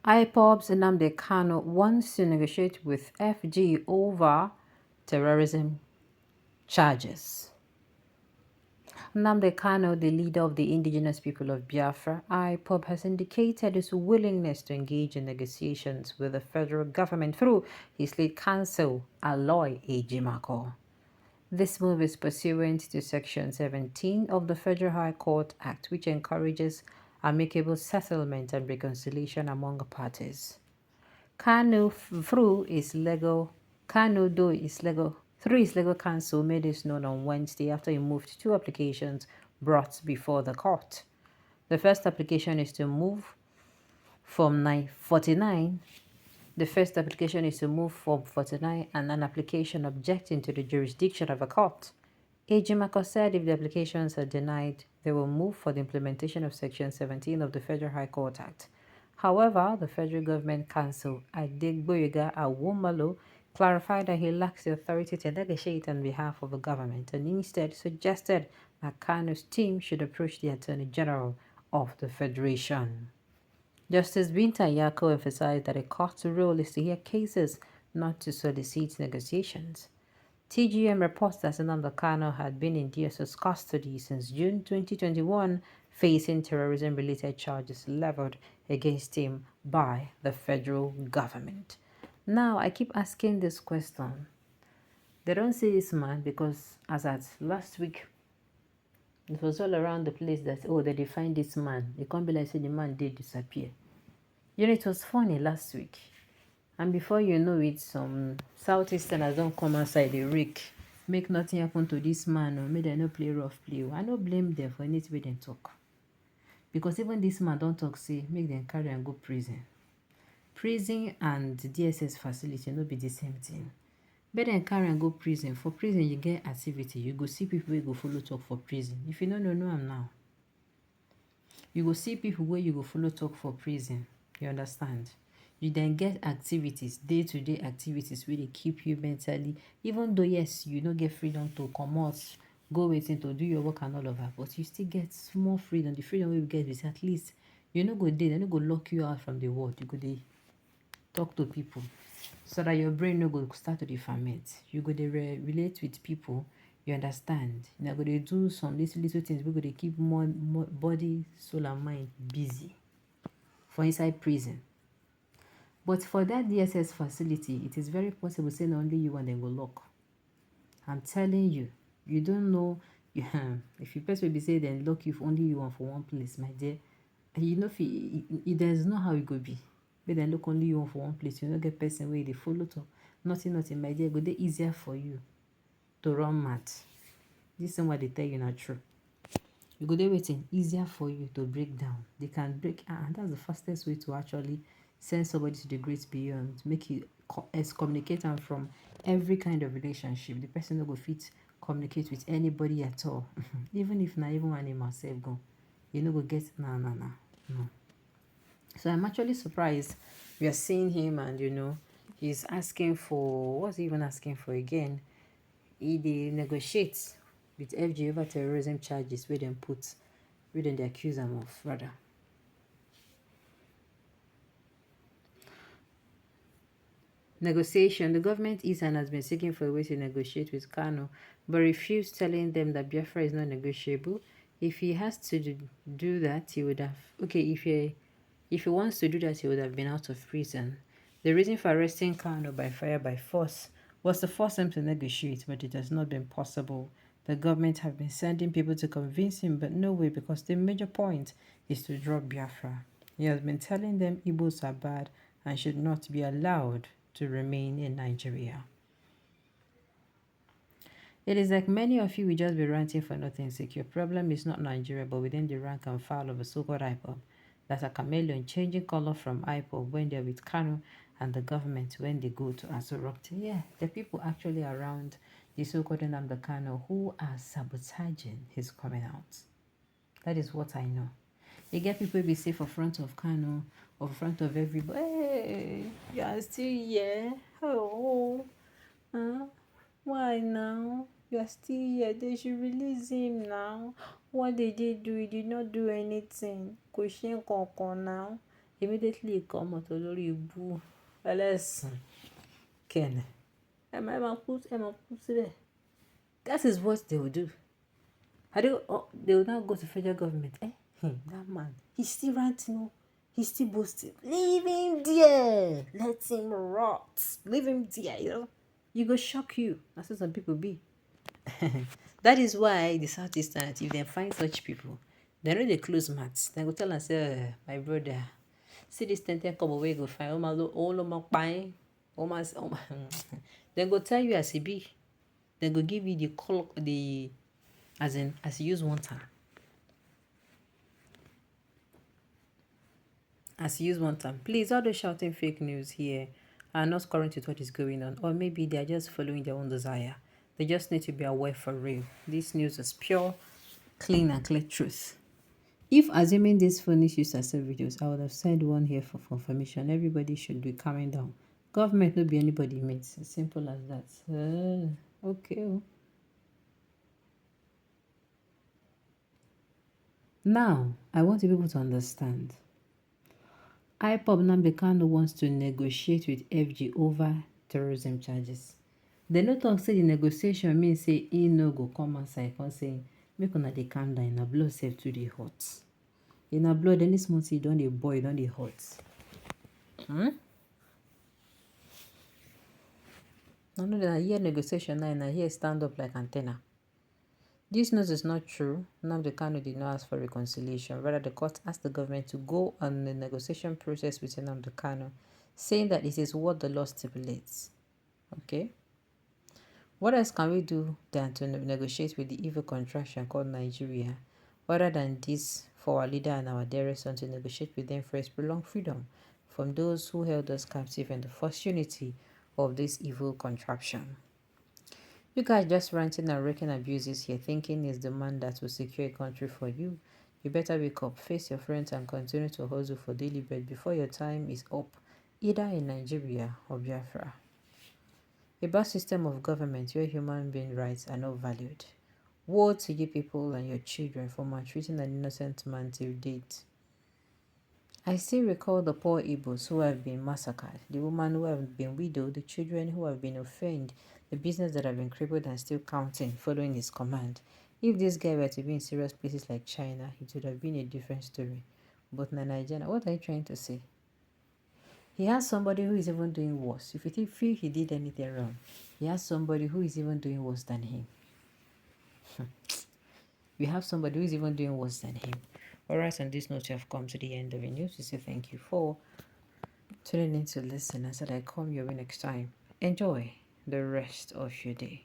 Ipob's Nnamdi Kanu wants to negotiate with FG over terrorism charges. Nnamdi Kanu, the leader of the indigenous people of Biafra, Ipob, has indicated his willingness to engage in negotiations with the federal government through his lead counsel, Aloy Ejimako. This move is pursuant to Section 17 of the Federal High Court Act, which encourages amicable settlement and reconciliation among parties. Kanu, through his legal counsel, made this known on Wednesday after he moved two applications brought before the court. The first application is to move from 949. The first application is to move from 49 and an application objecting to the jurisdiction of a court. Ejimako said if the applications are denied, they will move for the implementation of Section 17 of the Federal High Court Act. However, the federal government counsel, Adegboyega Awomalo, clarified that he lacks the authority to negotiate on behalf of the government and instead suggested that Kanu's team should approach the Attorney General of the Federation. Justice Binta Yako emphasized that a court's role is to hear cases, not to solicit negotiations. TGM reports that Nnamdi Kanu had been in DSS custody since June 2021, facing terrorism-related charges leveled against him by the federal government. Now, I keep asking this question. They don't say this man because, as at last week, it was all around the place that, oh, they find this man. They can't be like, say the man did disappear. You know, it was funny last week. And before you know it, some Southeasterners don't come outside the rig. Make nothing happen to this man or make them no play rough play. I no blame them for anything wey dem talk. Because even this man don't talk say make them carry and go prison. Prison and DSS facility no be the same thing. Make them carry and go prison. For prison you get activity. You go see people wey go follow talk for prison. If you no know am now. You go see people where you go follow talk for prison. You understand? You then get activities, day-to-day activities where they keep you mentally, even though yes, you don't get freedom to come out, go waiting to do your work and all of that, but you still get small freedom. The freedom we get is at least you no go there, they no go lock you out from the world. You go there, talk to people so that your brain no go start to ferment. You go there relate with people, you understand. You go there do some little things. We go there keep more body, soul and mind busy for inside prison. But for that DSS facility, it is very possible saying only you and then go lock. I'm telling you, you don't know. If you person will be say then lock you only you one for one place, my dear. You know, if there's no how it go be. But then look only you one for one place. You don't get person where they follow to nothing, my dear. Go there easier for you to run mad. This is what they tell you not true. You go there waiting easier for you to break down. They can break, and that's the fastest way to actually send somebody to the great beyond, make you excommunicate them from every kind of relationship. The person no go fit communicate with anybody at all. Even if not even animal self go, you know go get no. So I'm actually surprised we are seeing him, and you know he's asking for, what's he even asking for again? He negotiates with FG over terrorism charges where they accuse him of rather. Negotiation. The government is and has been seeking for a way to negotiate with Kanu, but refused, telling them that Biafra is not negotiable. If he has to do that, he would have... Okay, if he wants to do that, he would have been out of prison. The reason for arresting Kanu by fire by force was to force him to negotiate, but it has not been possible. The government have been sending people to convince him, but no way, because the major point is to drop Biafra. He has been telling them Igbos are bad and should not be allowed to remain in Nigeria. It is like many of you will just be ranting for nothing sake. Your problem is not Nigeria, but within the rank and file of a so-called Ipob. That's a chameleon changing color from Ipob when they're with Kanu and the government when they go to Asorock. Yeah, the people actually around the so-called Nnamdi Kanu who are sabotaging his coming out. That is what I know. You get people be safe in front of Kanu or in front of everybody. Hey, you are still here. Oh, why now? You are still here. They should release him now. What did he do? He did not do anything. Question now. immediately come out olórí ibú ẹlẹ́sìn kẹ́ni ẹ máa kú síbẹ̀. That is what they will do. They will now go to federal government. That man, he's still ranting. He's still boasting. Leave him there. Let him rot. Leave him there. You go shock you. That's what some people be. That is why the Southeastern, if they find such people, they know they close mouths. They go tell and say, my brother, see this 10 come away, go find Then go tell you as he be. Then go give you the call, as you use one time. As you use one time. Please, all those shouting fake news here are not current with what is going on. Or maybe they are just following their own desire. They just need to be aware for real. This news is pure, clean and clear truth. If assuming these phone issues are self videos, I would have said one here for confirmation. Everybody should be calming down. Government no be anybody mates. As simple as that. Okay. Now, I want people to understand. Ipob Nnamdi Kanu wants to negotiate with FG over terrorism charges. They no talk say the negotiation means say he no go come outside and say make una dey calm down. Na blood safe to the hot. In a blood, any small thing don dey boil, don dey hot. I know that I hear negotiation now and I hear stand up like antenna. This news is not true. Nnamdi Kanu did not ask for reconciliation. Rather, the court asked the government to go on the negotiation process with Nnamdi Kanu, saying that it is what the law stipulates. Okay? What else can we do than to negotiate with the evil contraction called Nigeria, other than this for our leader and our dearest son to negotiate with them for his prolonged freedom from those who held us captive and the first unity of this evil contraption? You guys just ranting and raking abuses here, thinking is the man that will secure a country for you. You better wake up, face your friends, and continue to hustle for daily bread before your time is up, either in Nigeria or Biafra. A bad system of government where human being rights are not valued. Woe to you people and your children for maltreating an innocent man till date. I still recall the poor Igbos who have been massacred, the women who have been widowed, the children who have been offended, the business that have been crippled and still counting, following his command. If this guy were to be in serious places like China, it would have been a different story. But Nigeria, what are you trying to say? He has somebody who is even doing worse. If you feel he did anything wrong, he has somebody who is even doing worse than him. We have somebody who is even doing worse than him. Alright, on this note, we have come to the end of the news. We say thank you for tuning in to listen. I said I come your way next time. Enjoy the rest of your day.